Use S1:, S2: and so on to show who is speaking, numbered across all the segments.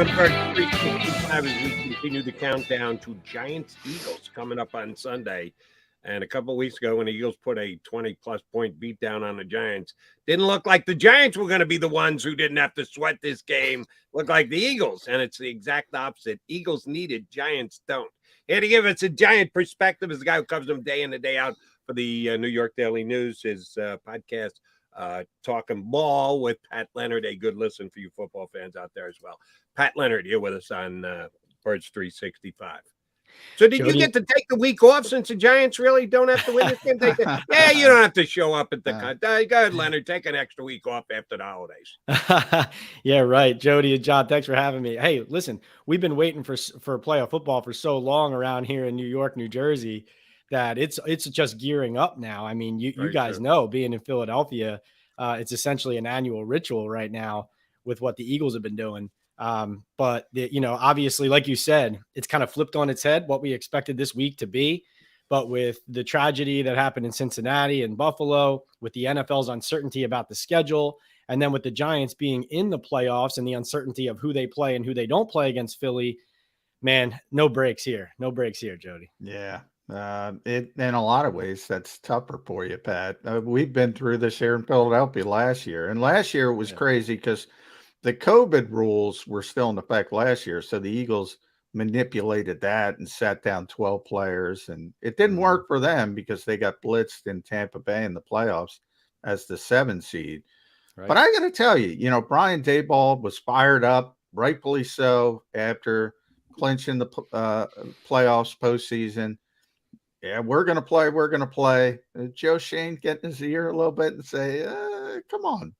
S1: on Bird 365 as we continue the countdown to Giants-Eagles coming up on Sunday. And a couple of weeks ago when the Eagles put a 20-plus point beat down on the Giants, didn't look like the Giants were going to be the ones who didn't have to sweat this game. Looked like the Eagles, and it's the exact opposite. Eagles needed, Giants don't. Here to give us a Giant perspective is a guy who covers them day in and day out for the New York Daily News, his podcast, Talking Ball with Pat Leonard, a good listen for you football fans out there as well. Pat Leonard here with us on Birds 365. So did you get to take the week off since the Giants really don't have to win this game? Yeah, you don't have to show up at the Go ahead, Leonard. Take an extra week off after the holidays.
S2: Yeah, right. Jody and John, thanks for having me. Hey, listen, we've been waiting for playoff football for so long around here in New York, New Jersey, that it's just gearing up now. I mean, you guys know, being in Philadelphia, it's essentially an annual ritual right now with what the Eagles have been doing. But obviously, like you said, it's kind of flipped on its head what we expected this week to be. But with the tragedy that happened in Cincinnati and Buffalo, with the NFL's uncertainty about the schedule, and then with the Giants being in the playoffs and the uncertainty of who they play and who they don't play against Philly, man, no breaks here. No breaks here, Jody.
S3: Yeah. In a lot of ways, that's tougher for you, Pat. We've been through this here in Philadelphia last year. And last year it was crazy because the COVID rules were still in effect last year. So the Eagles manipulated that and sat down 12 players. And it didn't work for them because they got blitzed in Tampa Bay in the playoffs as the 7 seed. Right. But I got to tell you, Brian Daboll was fired up, rightfully so, after clinching the playoffs postseason. Yeah, we're going to play. We're going to play. Joe Shane getting his ear a little bit and say, come on,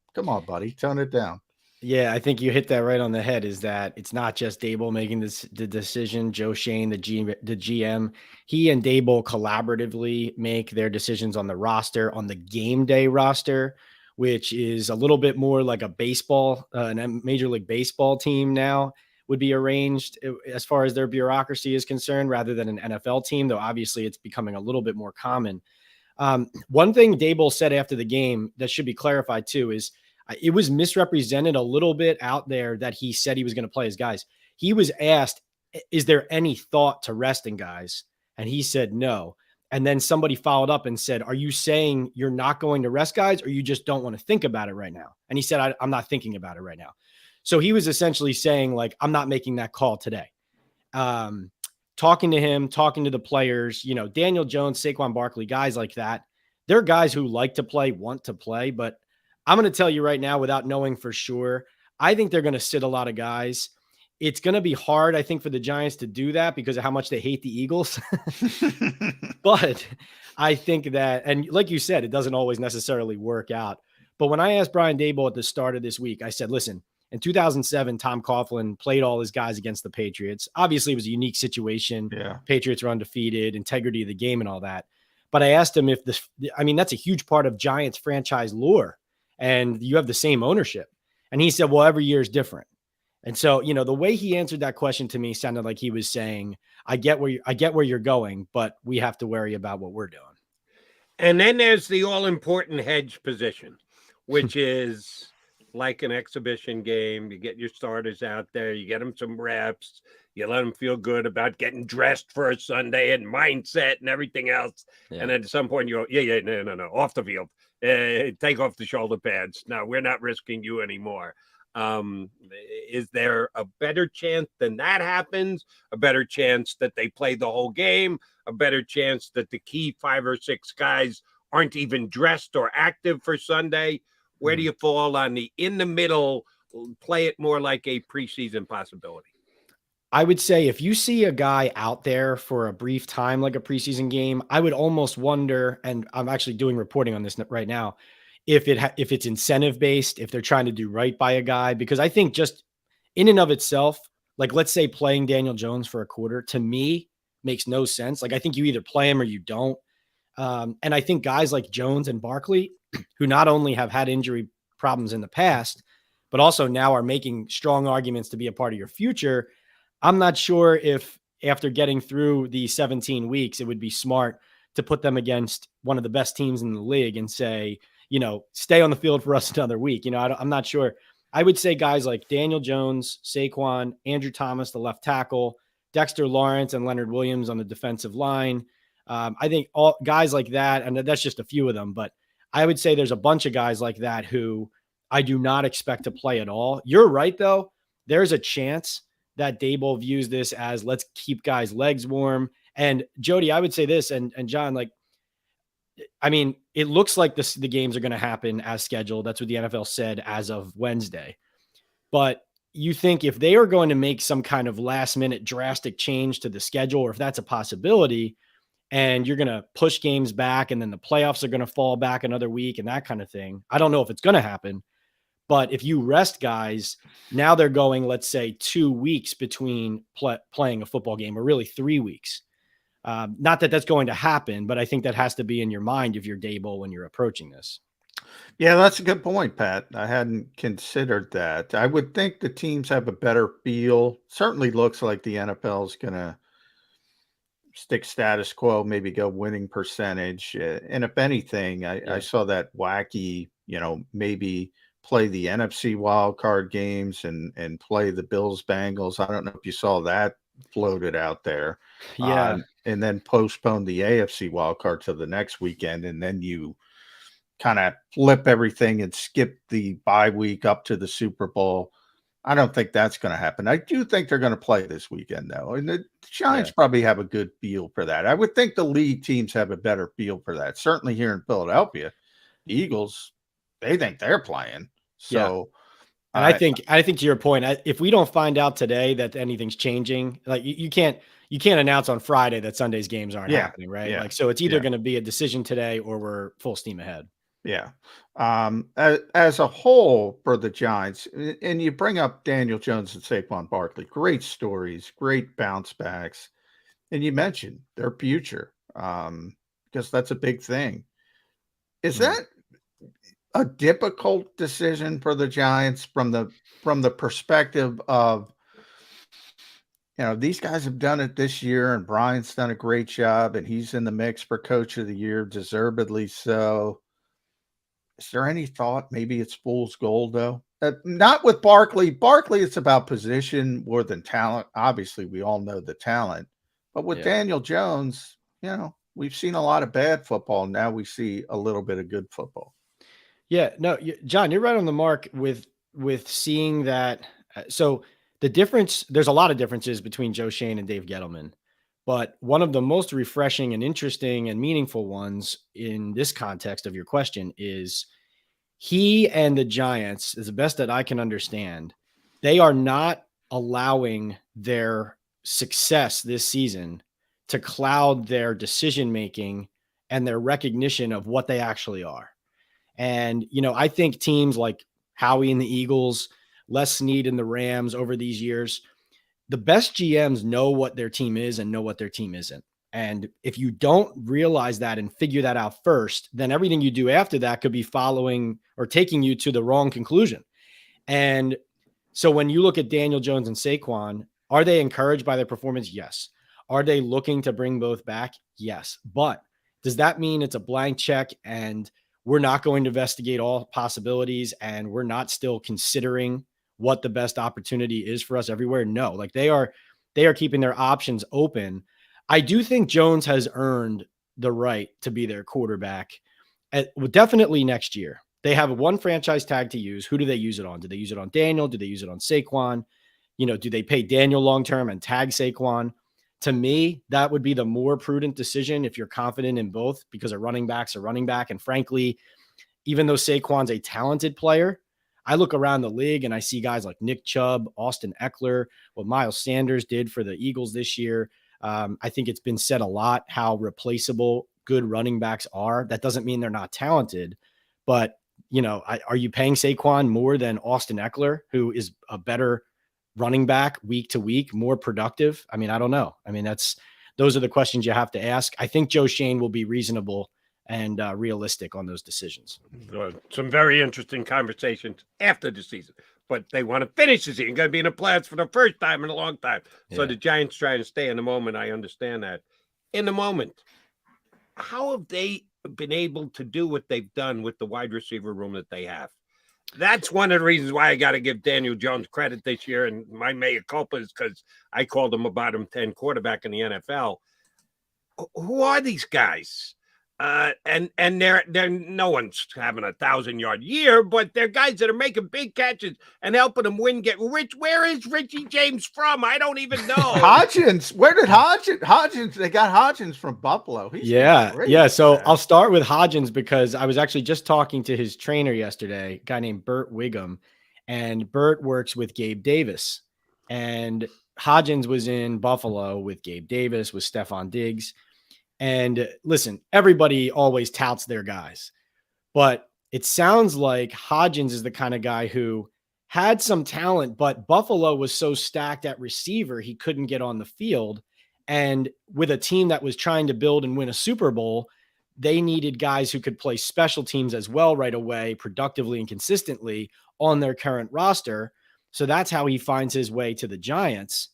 S3: buddy, tone it down.
S2: Yeah, I think you hit that right on the head, is that it's not just Daboll making the decision. Joe Shane, the GM, he and Daboll collaboratively make their decisions on the roster, on the game day roster, which is a little bit more like a baseball, a Major League Baseball team now would be arranged as far as their bureaucracy is concerned, rather than an NFL team, though obviously it's becoming a little bit more common. One thing Daboll said after the game that should be clarified too is it was misrepresented a little bit out there that he said he was going to play his guys. He was asked, is there any thought to resting guys? And he said no. And then somebody followed up and said, are you saying you're not going to rest guys, or you just don't want to think about it right now? And he said, I'm not thinking about it right now. So he was essentially saying, like, I'm not making that call today. Talking to him, talking to the players, Daniel Jones, Saquon Barkley, guys like that, they're guys who like to play, want to play. But I'm going to tell you right now, without knowing for sure, I think they're going to sit a lot of guys. It's going to be hard, I think, for the Giants to do that because of how much they hate the Eagles. But I think that, and like you said, it doesn't always necessarily work out. But when I asked Brian Daboll at the start of this week, I said, listen, in 2007, Tom Coughlin played all his guys against the Patriots. Obviously, it was a unique situation. Yeah. Patriots were undefeated, integrity of the game and all that. But I asked him if that's a huge part of Giants franchise lore, and you have the same ownership. And he said, well, every year is different. And so, the way he answered that question to me sounded like he was saying, I get where you're going, but we have to worry about what we're doing.
S1: And then there's the all-important hedge position, which is like an exhibition game. You get your starters out there, you get them some reps, you let them feel good about getting dressed for a Sunday and mindset and everything else. Yeah. And then at some point you go, no, off the field. Take off the shoulder pads. No, we're not risking you anymore. Is there a better chance than that happens? A better chance that they play the whole game? A better chance that the key 5 or 6 guys aren't even dressed or active for Sunday? Where do you fall on the in the middle, play it more like a preseason possibility?
S2: I would say if you see a guy out there for a brief time, like a preseason game, I would almost wonder, and I'm actually doing reporting on this right now, if it's incentive based, if they're trying to do right by a guy, because I think just in and of itself, like let's say playing Daniel Jones for a quarter, to me makes no sense. Like I think you either play him or you don't. And I think guys like Jones and Barkley, who not only have had injury problems in the past, but also now are making strong arguments to be a part of your future. I'm not sure if after getting through the 17 weeks, it would be smart to put them against one of the best teams in the league and say, stay on the field for us another week. I'm not sure. I would say guys like Daniel Jones, Saquon, Andrew Thomas, the left tackle, Dexter Lawrence, and Leonard Williams on the defensive line. I think all guys like that, and that's just a few of them, but I would say there's a bunch of guys like that who I do not expect to play at all. You're right, though. There's a chance that Dable views this as let's keep guys' legs warm. And Jody, I would say this, and John, like, I mean, it looks like the games are going to happen as scheduled. That's what the NFL said as of Wednesday. But you think if they are going to make some kind of last minute drastic change to the schedule, or if that's a possibility, and you're going to push games back and then the playoffs are going to fall back another week and that kind of thing. I don't know if it's going to happen, but if you rest guys, now they're going, let's say 2 weeks between playing a football game, or really 3 weeks. Not that that's going to happen, but I think that has to be in your mind if you're Dable when you're approaching this.
S3: Yeah, that's a good point, Pat. I hadn't considered that. I would think the teams have a better feel. Certainly looks like the NFL is going to stick status quo, maybe go winning percentage. And if anything, I saw that wacky, maybe play the NFC wild card games and play the Bills Bengals. I don't know if you saw that floated out there.
S2: Yeah.
S3: And then postpone the AFC wild card to the next weekend. And then you kind of flip everything and skip the bye week up to the Super Bowl. I don't think that's going to happen. I do think they're going to play this weekend, though. And the Giants probably have a good feel for that. I would think the league teams have a better feel for that. Certainly here in Philadelphia, the Eagles, they think they're playing. So,
S2: and I think to your point, if we don't find out today that anything's changing, like you can't announce on Friday that Sunday's games aren't happening, right?
S3: Yeah.
S2: Like, so it's either going to be a decision today or we're full steam ahead.
S3: Yeah. As a whole for the Giants, and you bring up Daniel Jones and Saquon Barkley, great stories, great bounce backs. And you mentioned their future, because that's a big thing. Is that a difficult decision for the Giants from the perspective of, these guys have done it this year and Brian's done a great job and he's in the mix for coach of the year, deservedly so. Is there any thought maybe it's fool's gold, though? Not with Barkley. Barkley, it's about position more than talent. Obviously, we all know the talent. But with Daniel Jones, we've seen a lot of bad football. Now we see a little bit of good football.
S2: Yeah, no, John, you're right on the mark with seeing that. So the difference, there's a lot of differences between Joe Schoen and Dave Gettleman. But one of the most refreshing and interesting and meaningful ones in this context of your question is he and the Giants, is the best that I can understand, they are not allowing their success this season to cloud their decision-making and their recognition of what they actually are. And, I think teams like Howie and the Eagles, Les Snead and the Rams over these years, the best GMs know what their team is and know what their team isn't. And if you don't realize that and figure that out first, then everything you do after that could be following or taking you to the wrong conclusion. And so when you look at Daniel Jones and Saquon, are they encouraged by their performance? Yes. Are they looking to bring both back? Yes. But does that mean it's a blank check and we're not going to investigate all possibilities and we're not still considering what the best opportunity is for us everywhere? No, like they are keeping their options open. I do think Jones has earned the right to be their quarterback definitely next year. They have one franchise tag to use. Who do they use it on? Do they use it on Daniel? Do they use it on Saquon? Do they pay Daniel long-term and tag Saquon? To me, that would be the more prudent decision if you're confident in both, because a running back's a running back. And frankly, even though Saquon's a talented player, I look around the league and I see guys like Nick Chubb, Austin Eckler, what Miles Sanders did for the Eagles this year. I think it's been said a lot how replaceable good running backs are. That doesn't mean they're not talented, but are you paying Saquon more than Austin Eckler, who is a better running back week to week, more productive? I mean, I don't know. I mean, those are the questions you have to ask. I think Joe Schoen will be reasonable and realistic on those decisions.
S1: Some very interesting conversations after the season, but they want to finish the season. Going to be in the playoffs for the first time in a long time. So the Giants trying to stay in the moment. I understand that. In the moment, how have they been able to do what they've done with the wide receiver room that they have? That's one of the reasons why I got to give Daniel Jones credit this year. And my mea culpa is because I called him a bottom 10 quarterback in the NFL. Who are these guys? And they're no one's having 1,000-yard year, but they're guys that are making big catches and helping them win. Get rich. Where is Richie James from? I don't even know.
S3: Hodgins. Where did Hodgins? They got Hodgins from Buffalo. He's
S2: yeah. So I'll start with Hodgins because I was actually just talking to his trainer yesterday, a guy named Bert Wiggum, and Bert works with Gabe Davis, and Hodgins was in Buffalo with Gabe Davis, with Stephon Diggs. And listen, everybody always touts their guys, but it sounds like Hodgins is the kind of guy who had some talent, but Buffalo was so stacked at receiver, he couldn't get on the field. And with a team that was trying to build and win a Super Bowl, they needed guys who could play special teams as well right away, productively and consistently on their current roster. So that's how he finds his way to the Giants.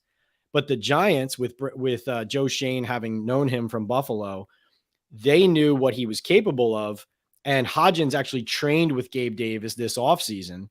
S2: But the Giants, with Joe Schoen having known him from Buffalo, they knew what he was capable of. And Hodgins actually trained with Gabe Davis this offseason,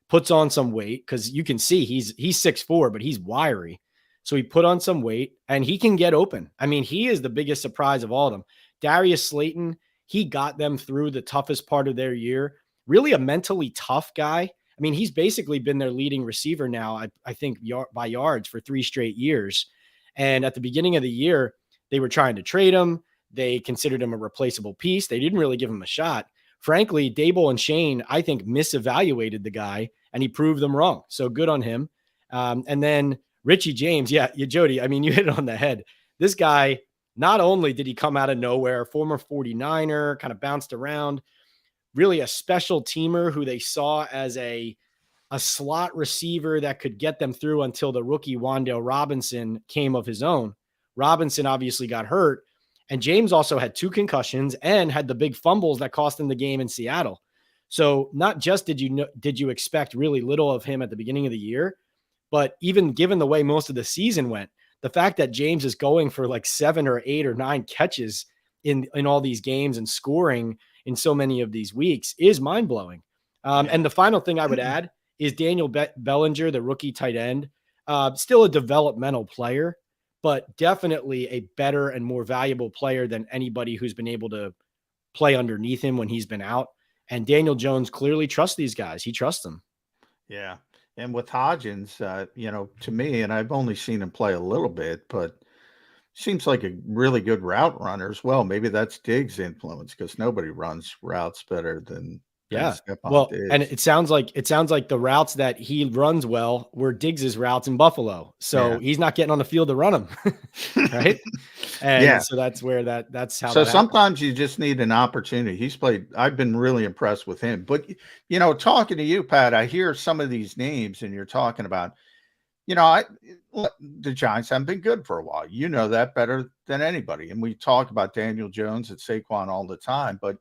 S2: puts on some weight because you can see he's 6'4", but he's wiry. So he put on some weight and he can get open. I mean, he is the biggest surprise of all of them. Darius Slayton, he got them through the toughest part of their year. Really a mentally tough guy. I mean, he's basically been their leading receiver now, I think, by yards for 3 straight years. And at the beginning of the year, they were trying to trade him. They considered him a replaceable piece. They didn't really give him a shot. Frankly, Dable and Schoen, I think, misevaluated the guy, and he proved them wrong. So good on him. And then Richie James, Jody, I mean, you hit it on the head. This guy, not only did he come out of nowhere, former 49er, kind of bounced around, really a special teamer who they saw as a slot receiver that could get them through until the rookie Wan'Dale Robinson came of his own. Robinson obviously got hurt, and James also had 2 concussions and had the big fumbles that cost him the game in Seattle. So not just did you expect really little of him at the beginning of the year, but even given the way most of the season went, the fact that James is going for like 7 or 8 or 9 catches in all these games and scoring in so many of these weeks is mind-blowing. And the final thing I would add is Daniel Bellinger, the rookie tight end, still a developmental player, but definitely a better and more valuable player than anybody who's been able to play underneath him when he's been out. And Daniel Jones clearly trusts these guys. He trusts them.
S3: Yeah. And with Hodgins, to me, and I've only seen him play a little bit, but seems like a really good route runner as well. Maybe that's Diggs' influence because nobody runs routes better than
S2: well,
S3: Diggs.
S2: And it sounds like the routes that he runs well were Diggs's routes in Buffalo. So he's not getting on the field to run them, right? And so that's where that's how.
S3: So sometimes you just need an opportunity. I've been really impressed with him. But talking to you, Pat, I hear some of these names, and you're talking about. The Giants haven't been good for a while. You know that better than anybody. And we talk about Daniel Jones and Saquon all the time. But,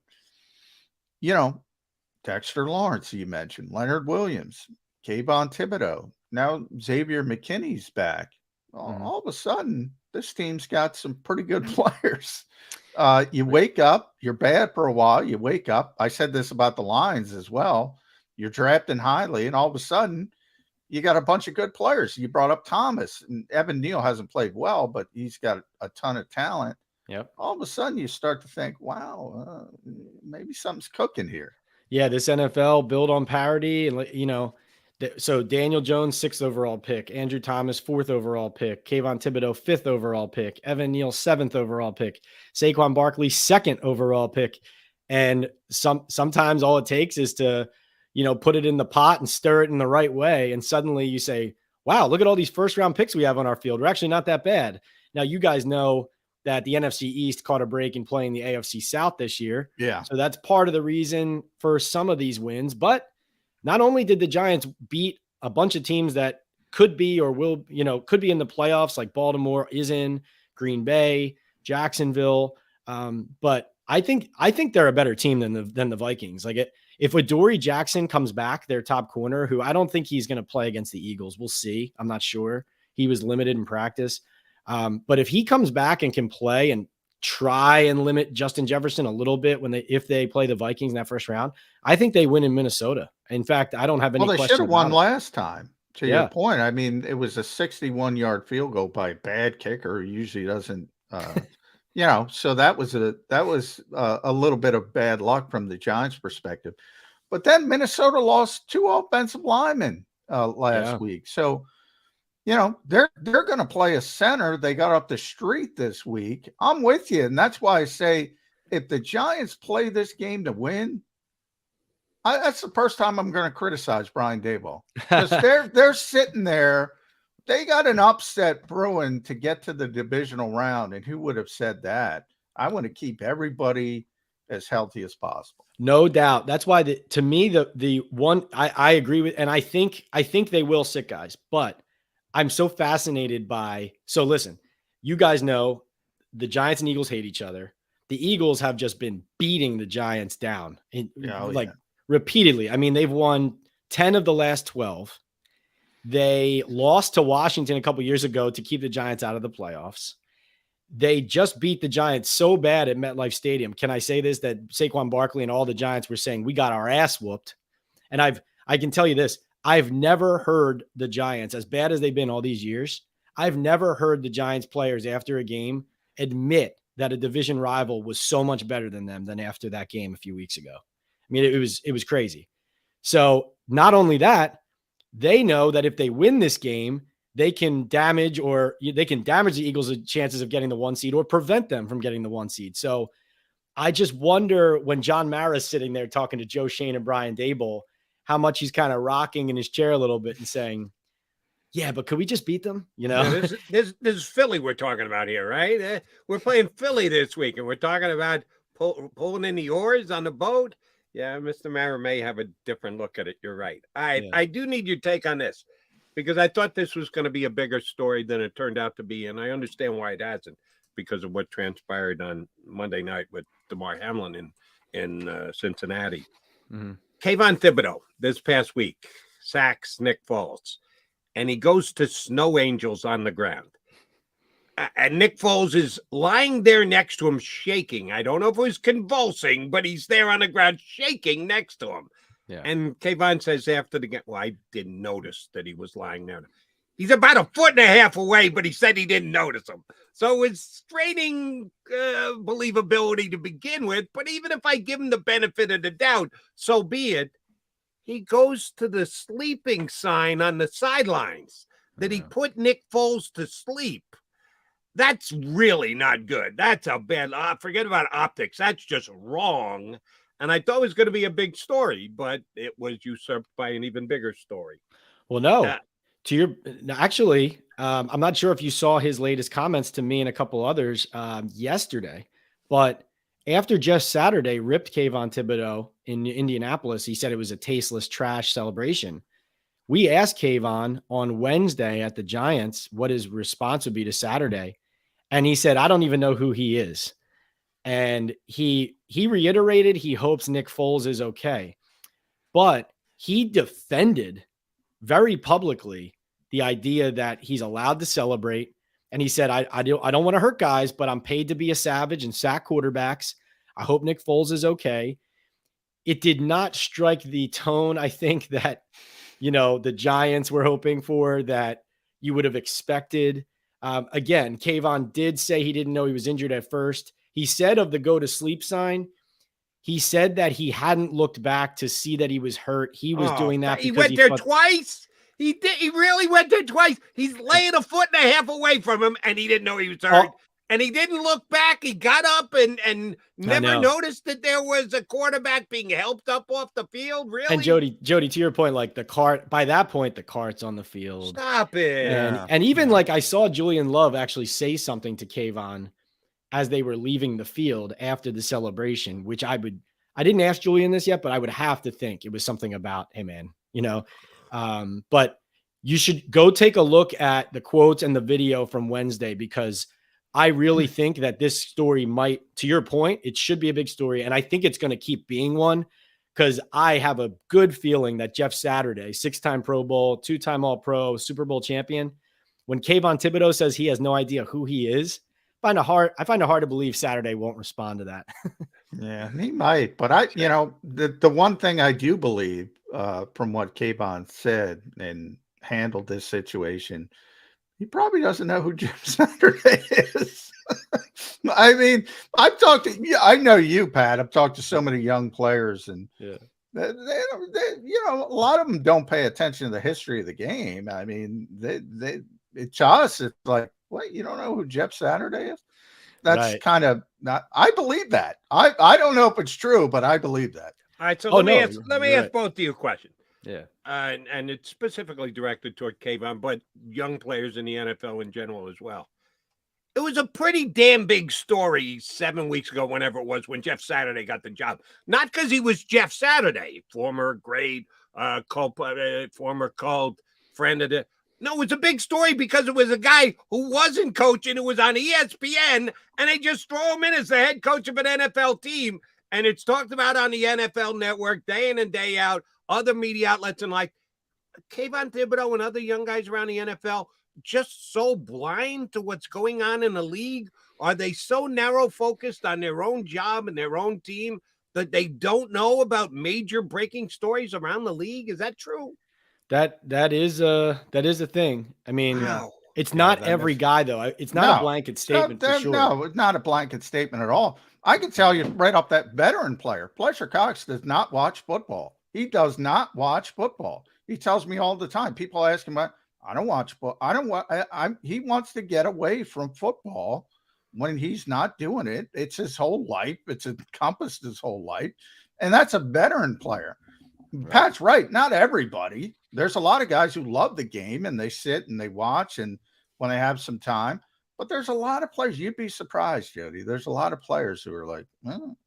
S3: Dexter Lawrence, you mentioned, Leonard Williams, Kayvon Thibodeau. Now Xavier McKinney's back. All of a sudden, this team's got some pretty good players. You wake up, you're bad for a while. You wake up. I said this about the Lions as well. You're drafting highly, and all of a sudden, you got a bunch of good players. You brought up Thomas, and Evan Neal hasn't played well, but he's got a ton of talent.
S2: Yep.
S3: All of a sudden, you start to think, wow, maybe something's cooking here.
S2: Yeah, this NFL build on parity. And, so Daniel Jones, 6th overall pick. Andrew Thomas, 4th overall pick. Kayvon Thibodeau, 5th overall pick. Evan Neal, 7th overall pick. Saquon Barkley, 2nd overall pick. And sometimes all it takes is to put it in the pot and stir it in the right way. And suddenly you say, wow, look at all these first round picks we have on our field. We're actually not that bad. Now, you guys know that the NFC East caught a break in playing the AFC South this year.
S3: Yeah.
S2: So that's part of the reason for some of these wins. But not only did the Giants beat a bunch of teams that could be or will, could be in the playoffs, like Baltimore is in, Green Bay, Jacksonville. But I think they're a better team than the Vikings. If Adoree Jackson comes back, their top corner, who I don't think he's going to play against the Eagles. We'll see. I'm not sure. He was limited in practice. But if he comes back and can play and try and limit Justin Jefferson a little bit if they play the Vikings in that first round, I think they win in Minnesota. In fact, I don't have any
S3: Well, they should
S2: question
S3: have won
S2: about it.
S3: last time. To
S2: Yeah.
S3: your point, I mean, it was a 61-yard field goal by a bad kicker who usually doesn't, so that was a little bit of bad luck from the Giants' perspective. But then Minnesota lost 2 offensive linemen last week. So, they're going to play a center. They got up the street this week. I'm with you. And that's why I say if the Giants play this game to win, that's the first time I'm going to criticize Brian Daboll, because they're sitting there. They got an upset brewing to get to the divisional round. And who would have said that? I want to keep everybody as healthy as possible.
S2: No doubt. That's why to me, the one I agree with, and I think they will sit guys, but I'm so fascinated by, so listen, you guys know the Giants and Eagles hate each other. The Eagles have just been beating the Giants down repeatedly. I mean, they've won 10 of the last 12. They lost to Washington a couple years ago to keep the Giants out of the playoffs. They just beat the Giants so bad at MetLife Stadium. Can I say this? That Saquon Barkley and all the Giants were saying, we got our ass whooped. And I can tell you this, I've never heard the Giants, as bad as they've been all these years, I've never heard the Giants players after a game admit that a division rival was so much better than them than after that game a few weeks ago. I mean, it was crazy. So not only that, they know that if they win this game, they can damage the Eagles' chances of getting the 1 seed or prevent them from getting the 1 seed. So I just wonder, when John Mara's sitting there talking to Joe Schoen and Brian Daboll, how much he's kind of rocking in his chair a little bit and saying, yeah, but could we just beat them?
S1: This is Philly we're talking about here, right? We're playing Philly this week, and we're talking about pulling in the oars on the boat. Yeah, Mr. Mara may have a different look at it. You're right. I do need your take on this, because I thought this was going to be a bigger story than it turned out to be, and I understand why it hasn't, because of what transpired on Monday night with Damar Hamlin in Cincinnati.
S2: Mm-hmm.
S1: Kayvon Thibodeau this past week sacks Nick Foles, and he goes to snow angels on the ground. And Nick Foles is lying there next to him, shaking. I don't know if it was convulsing, but he's there on the ground, shaking next to him.
S2: Yeah.
S1: And Kayvon says after the game, well, I didn't notice that he was lying there. He's about 1.5 feet away, but he said he didn't notice him. So it's straining believability to begin with. But even if I give him the benefit of the doubt, so be it. He goes to the sleeping sign on the sidelines that he put Nick Foles to sleep. That's really not good. That's a bad, forget about optics. That's just wrong. And I thought it was going to be a big story, but it was usurped by an even bigger story.
S2: Well, no. Actually, I'm not sure if you saw his latest comments to me and a couple others yesterday, but after just Saturday ripped Kayvon Thibodeau in Indianapolis, he said it was a tasteless trash celebration. We asked Kayvon on Wednesday at the Giants what his response would be to Saturday, and he said, I don't even know who he is. And he reiterated he hopes Nick Foles is okay, but he defended very publicly the idea that he's allowed to celebrate. And he said, I don't want to hurt guys, but I'm paid to be a savage and sack quarterbacks. I hope Nick Foles is okay. It did not strike the tone, I think, that, the Giants were hoping for, that you would have expected. Again, Kayvon did say he didn't know he was injured at first. He said of the go to sleep sign, he said that he hadn't looked back to see that he was hurt. He was doing that because
S1: he went there twice. He did. He really went there twice. He's laying 1.5 feet away from him, and he didn't know he was hurt. And he didn't look back. He got up and never noticed that there was a quarterback being helped up off the field. Really?
S2: And Jody, to your point, like the cart, by that point, the cart's on the field.
S1: Stop it.
S2: And even like I saw Julian Love actually say something to Kayvon as they were leaving the field after the celebration, which I didn't ask Julian this yet, but I would have to think it was something about, hey man, but you should go take a look at the quotes and the video from Wednesday, because I really think that this story might, to your point, it should be a big story. And I think it's going to keep being one, because I have a good feeling that Jeff Saturday, 6-time Pro Bowl, 2-time All-Pro, Super Bowl champion, when Kayvon Thibodeau says he has no idea who he is, find it hard to believe Saturday won't respond to that.
S3: Yeah, he might. But the one thing I do believe from what Kayvon said and handled this situation, he probably doesn't know who Jim Saturday is. I mean, I know you, Pat. I've talked to so many young players, and they, a lot of them don't pay attention to the history of the game. I mean, to us, it's like, what? You don't know who Jeff Saturday is? That's kind of not. I believe that. I don't know if it's true, but I believe that.
S1: All right, so let me ask both of you a question.
S2: Yeah,
S1: and it's specifically directed toward Kayvon, but young players in the NFL in general as well. It was a pretty damn big story 7 weeks ago, whenever it was, when Jeff Saturday got the job. Not because he was Jeff Saturday, former great former cult friend of the. No, it was a big story because it was a guy who wasn't coaching, who was on ESPN, and they just throw him in as the head coach of an NFL team. And it's talked about on the NFL Network day in and day out, other media outlets, and like Kayvon Thibodeau and other young guys around the NFL just so blind to what's going on in the league? Are they so narrow focused on their own job and their own team that they don't know about major breaking stories around the league? Is that true?
S2: That is a thing. I mean, it's not every guy though. It's not a blanket statement for sure.
S3: No, it's not a blanket statement at all. I can tell you right off that veteran player, Fletcher Cox, does not watch football. He does not watch football. He tells me all the time. People ask him about, I don't watch football. I don't want. He wants to get away from football when he's not doing it. It's his whole life. It's encompassed his whole life, and that's a veteran player. Right. Pat's right. Not everybody. There's a lot of guys who love the game and they sit and they watch and when they have some time. But there's a lot of players. You'd be surprised, Jody. There's a lot of players who are like, well,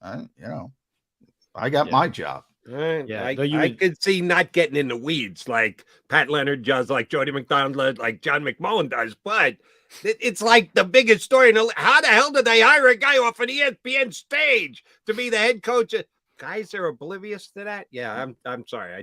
S3: I got my job.
S1: Yeah, I could see not getting in the weeds like Pat Leonard does, like Jody McDonald, like John McMullen does. But it's like the biggest story. How the hell did they hire a guy off an ESPN stage to be the head coach? Guys are oblivious to that. Yeah, I'm sorry.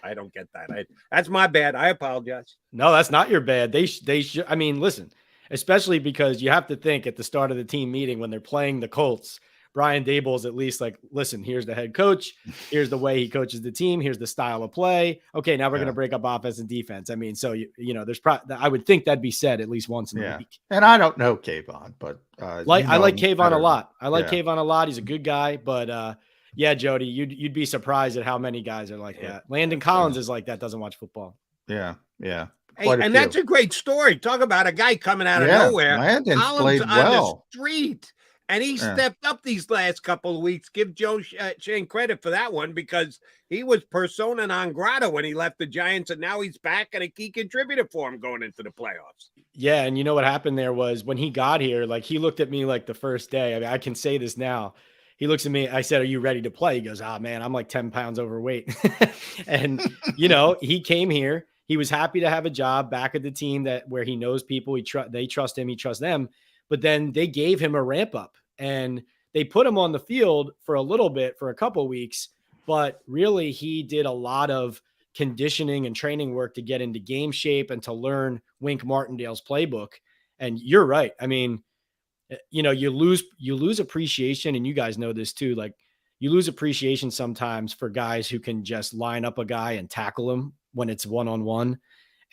S1: I don't get that. That's my bad. I apologize.
S2: No, that's not your bad. They should. I mean, listen, especially because you have to think at the start of the team meeting when they're playing the Colts, Brian Daboll's at least like, listen, here's the head coach. Here's the way he coaches the team. Here's the style of play. Okay, now we're going to break up offense and defense. I mean, so, there's I would think that'd be said at least once in a week.
S3: And I don't know Kayvon, but
S2: I like Kayvon a lot. I like Kayvon a lot. He's a good guy, but yeah, Jody, you'd be surprised at how many guys are like that. Landon Collins is like that, doesn't watch football.
S3: Yeah.
S1: Hey, and that's a great story. Talk about a guy coming out of nowhere.
S3: Landon's played well
S1: on the street. And he stepped up these last couple of weeks. Give Joe Shane credit for that one because he was persona non grata when he left the Giants, and now he's back and a key contributor for him going into the playoffs.
S2: Yeah, and you know what happened there was when he got here, like he looked at me like the first day. I mean, I can say this now. He looks at me. I said, "Are you ready to play?" He goes, man, I'm like 10 pounds overweight." And, he came here. He was happy to have a job back at the team where he knows people. They trust him. He trusts them. But then they gave him a ramp up and they put him on the field for a little bit, for a couple of weeks. But really, he did a lot of conditioning and training work to get into game shape and to learn Wink Martindale's playbook. And you're right. I mean, you lose appreciation, and you guys know this too. Like you lose appreciation sometimes for guys who can just line up a guy and tackle him when it's one-on-one.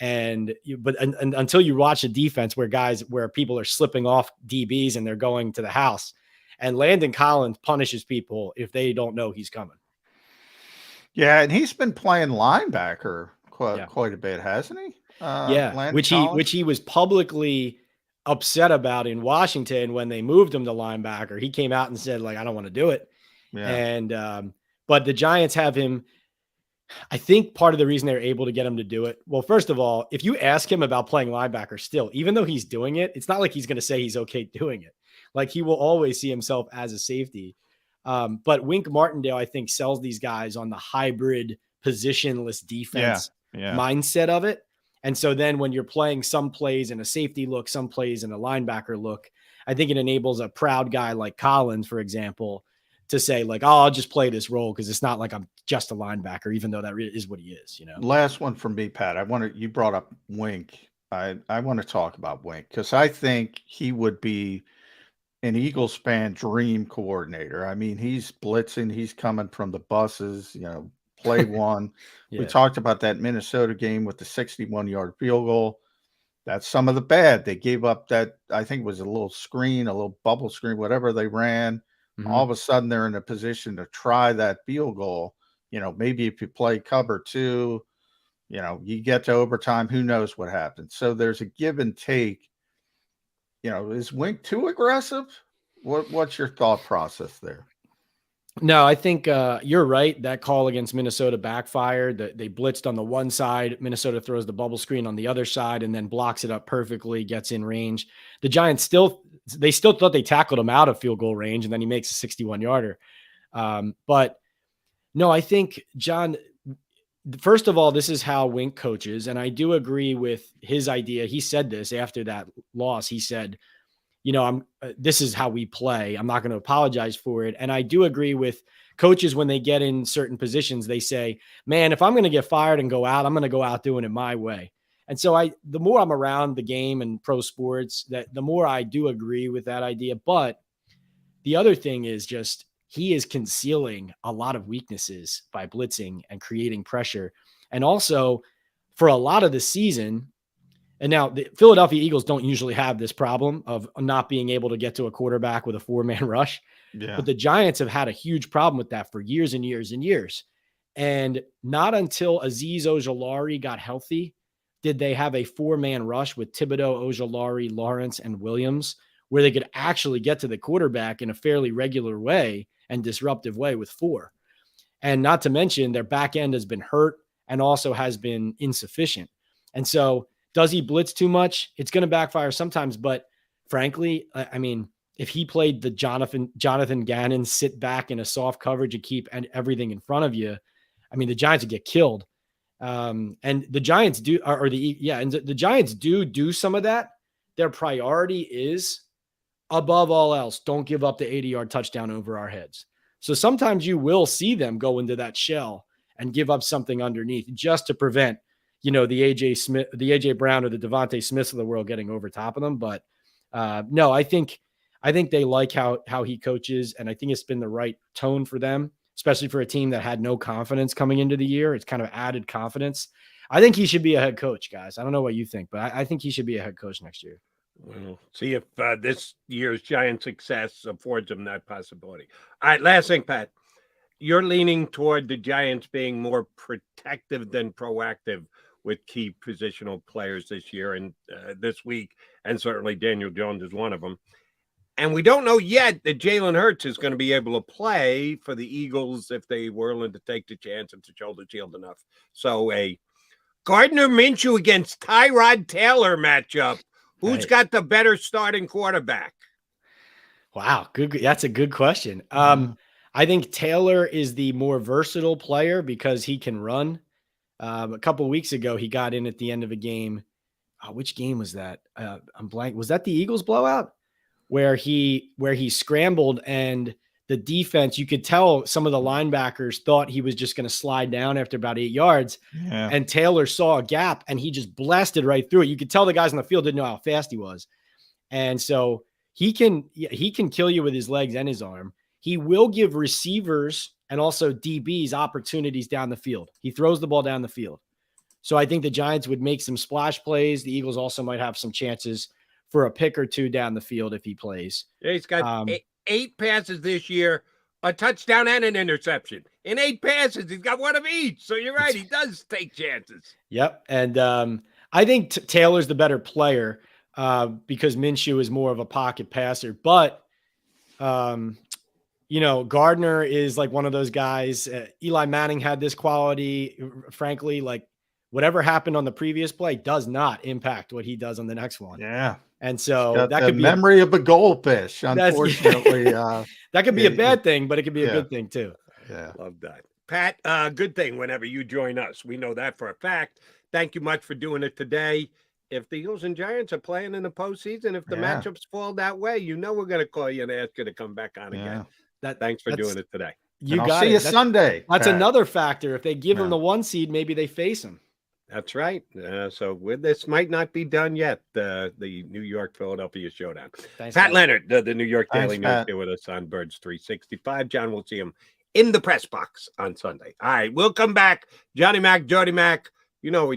S2: And until you watch a defense where people are slipping off DBs and they're going to the house, and Landon Collins punishes people if they don't know he's coming.
S3: Yeah. And he's been playing linebacker quite a bit, hasn't he?
S2: Which he was publicly upset about in Washington when they moved him to linebacker. He came out and said, like, I don't want to do it. Yeah. And, but the Giants have him. I think part of the reason they're able to get him to do it. Well, first of all, if you ask him about playing linebacker still, even though he's doing it, it's not like he's going to say he's okay doing it. Like he will always see himself as a safety. But Wink Martindale, I think, sells these guys on the hybrid positionless defense mindset of it. And so then when you're playing some plays in a safety look, some plays in a linebacker look, I think it enables a proud guy like Collins, for example, to say like, oh, I'll just play this role because it's not like I'm just a linebacker, even though that is what he is,
S3: Last one from me, Pat. You brought up Wink. I want to talk about Wink because I think he would be an Eagles fan dream coordinator. I mean, he's blitzing, he's coming from the buses, play one.
S2: Yeah.
S3: We talked about that Minnesota game with the 61-yard field goal. That's some of the bad. They gave up that, I think it was a little screen, a little bubble screen, whatever they ran. All of a sudden, they're in a position to try that field goal. Maybe if you play cover two, you get to overtime, who knows what happens. So there's a give and take. Is Wink too aggressive? What's your thought process there?
S2: No, I think you're right. That call against Minnesota backfired. They blitzed on the one side. Minnesota throws the bubble screen on the other side and then blocks it up perfectly, gets in range. The Giants still thought they tackled him out of field goal range, and then he makes a 61-yarder. But no, I think, John, first of all, this is how Wink coaches, and I do agree with his idea. He said this after that loss. He said, this is how we play. I'm not going to apologize for it. And I do agree with coaches when they get in certain positions, they say, man, if I'm going to get fired and go out, I'm going to go out doing it my way. And so the more I'm around the game and pro sports, the more I do agree with that idea. But the other thing is just, he is concealing a lot of weaknesses by blitzing and creating pressure. And also for a lot of the season, and now the Philadelphia Eagles don't usually have this problem of not being able to get to a quarterback with a 4-man rush.
S3: Yeah.
S2: But the Giants have had a huge problem with that for years and years and years. And not until Azeez Ojulari got healthy did they have a 4-man rush with Thibodeau, Ojulari, Lawrence, and Williams, where they could actually get to the quarterback in a fairly regular way and disruptive way with 4. And not to mention their back end has been hurt and also has been insufficient. And so does he blitz too much? It's going to backfire sometimes, but frankly, I mean, if he played the Jonathan Gannon sit back in a soft coverage and keep everything in front of you, I mean, the Giants would get killed. And the Giants do, and the Giants do some of that. Their priority is, above all else, don't give up the 80-yard touchdown over our heads. So sometimes you will see them go into that shell and give up something underneath just to prevent, the AJ Brown or the Devonta Smiths of the world getting over top of them. But no, I think they like how he coaches, and I think it's been the right tone for them, especially for a team that had no confidence coming into the year. It's kind of added confidence. I think he should be a head coach, guys. I don't know what you think, but I think he should be a head coach next year.
S1: Well, see if this year's Giant success affords him that possibility. All right, last thing, Pat. You're leaning toward the Giants being more protective than proactive with key positional players this year and this week, and certainly Daniel Jones is one of them. And we don't know yet that Jalen Hurts is going to be able to play for the Eagles if they were willing to take the chance and to shoulder shield enough. So a Gardner Minshew against Tyrod Taylor matchup. Who's got the better starting quarterback?
S2: Wow, good. That's a good question. I think Taylor is the more versatile player because he can run. A couple of weeks ago, he got in at the end of a game. Which game was that? I'm blank. Was that the Eagles blowout where he scrambled and the defense, you could tell some of the linebackers thought he was just going to slide down after about 8 yards. Yeah. And Taylor saw a gap and he just blasted right through it. You could tell the guys on the field didn't know how fast he was. And so he can kill you with his legs and his arm. He will give receivers and also DBs opportunities down the field. He throws the ball down the field. So I think the Giants would make some splash plays. The Eagles also might have some chances for a pick or two down the field if he plays.
S1: Yeah, he's got 8 passes this year, a touchdown and an interception. In 8 passes, he's got one of each. So you're right. He does take chances.
S2: Yep. And I think Taylor's the better player because Minshew is more of a pocket passer. But, Gardner is like one of those guys. Eli Manning had this quality. Frankly, like whatever happened on the previous play does not impact what he does on the next one.
S3: Yeah.
S2: And so that could be
S3: memory of a goldfish. Unfortunately,
S2: that could be a bad thing, but it could be a good thing too.
S3: Yeah,
S1: love that, Pat. Good thing whenever you join us, we know that for a fact. Thank you much for doing it today. If the Eagles and Giants are playing in the postseason, if the matchups fall that way, we're going to call you and ask you to come back on again. Thanks for doing it today.
S3: I'll see you Sunday.
S2: That's another factor. If they give him the 1 seed, maybe they face him.
S1: That's right. This might not be done yet. The New York Philadelphia showdown.
S2: Thanks,
S1: Pat
S2: guys.
S1: Leonard, the New York
S3: Thanks,
S1: Daily News,
S3: Pat.
S1: here with us on Birds 365. John, we'll see him in the press box on Sunday. All right, we'll come back. Johnny Mac, Jody Mac. You know we need.